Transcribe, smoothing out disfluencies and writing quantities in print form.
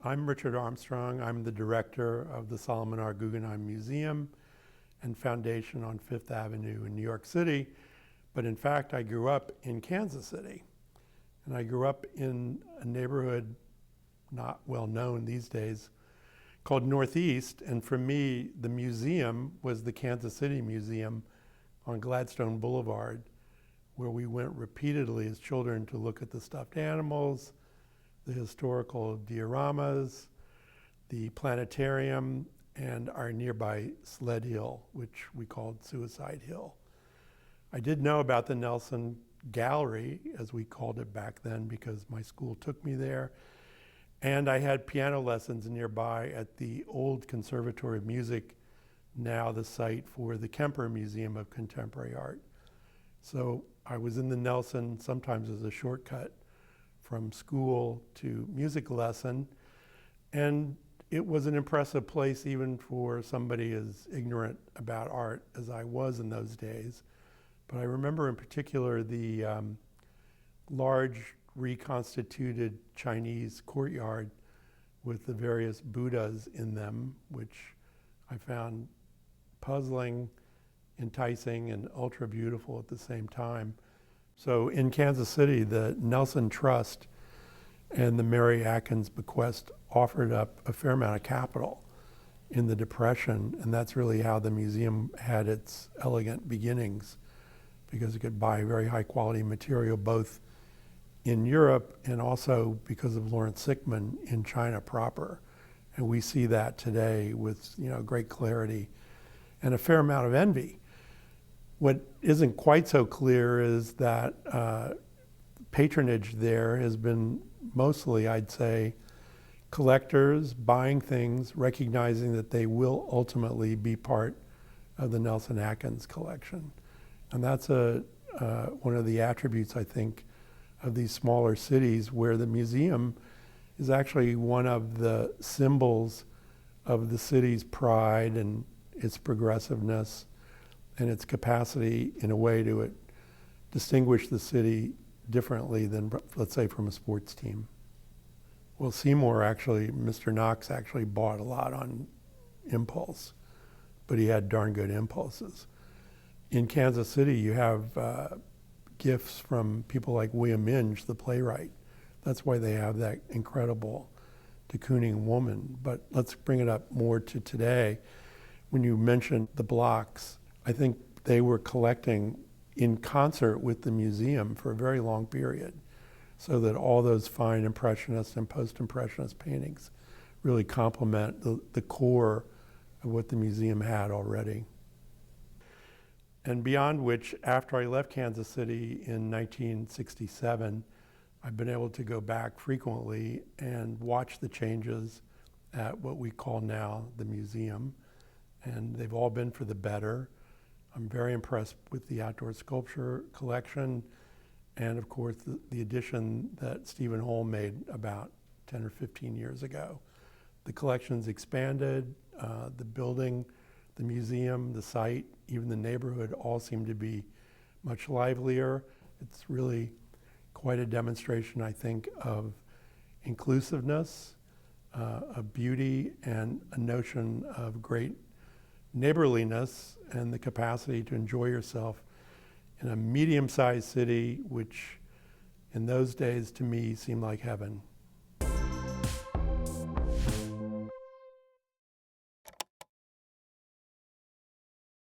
I'm Richard Armstrong. I'm the director of the Solomon R. Guggenheim Museum and Foundation on Fifth Avenue in New York City. But in fact, I grew up in Kansas City. And I grew up in a neighborhood not well known these days called Northeast. And for me, the museum was the Kansas City Museum on Gladstone Boulevard, where we went repeatedly as children to look at the stuffed animals, the historical dioramas, the planetarium, and our nearby sled hill, which we called Suicide Hill. I did know about the Nelson Gallery, as we called it back then, because my school took me there. And I had piano lessons nearby at the old Conservatory of Music, now the site for the Kemper Museum of Contemporary Art. So I was in the Nelson sometimes as a shortcut from school to music lesson. And it was an impressive place even for somebody as ignorant about art as I was in those days. But I remember in particular the large reconstituted Chinese courtyard with the various Buddhas in them, which I found puzzling, enticing, and ultra beautiful at the same time. So in Kansas City, the Nelson Trust and the Mary Atkins bequest offered up a fair amount of capital in the Depression, and that's really how the museum had its elegant beginnings, because it could buy very high quality material both in Europe and also because of Lawrence Sickman in China proper. And we see that today with great clarity and a fair amount of envy. What isn't quite so clear is that patronage there has been mostly, I'd say, collectors buying things, recognizing that they will ultimately be part of the Nelson-Atkin collection. And that's one of the attributes, I think, of these smaller cities, where the museum is actually one of the symbols of the city's pride and its progressiveness and its capacity in a way to distinguish the city differently than, let's say, from a sports team. Well, Seymour actually, Mr. Knox actually bought a lot on impulse, but he had darn good impulses. In Kansas City, you have gifts from people like William Minge, the playwright. That's why they have that incredible de Kooning woman. But let's bring it up more to today. When you mentioned the blocks, I think they were collecting in concert with the museum for a very long period, so that all those fine Impressionist and Post-Impressionist paintings really complement the core of what the museum had already. And beyond which, after I left Kansas City in 1967, I've been able to go back frequently and watch the changes at what we call now the museum. And they've all been for the better. I'm very impressed with the outdoor sculpture collection, and of course the addition that Stephen Holm made about 10 or 15 years ago. The collection's expanded, the building, the museum, the site, even the neighborhood all seem to be much livelier. It's really quite a demonstration, I think, of inclusiveness, of beauty, and a notion of great neighborliness and the capacity to enjoy yourself in a medium-sized city, which in those days to me seemed like heaven.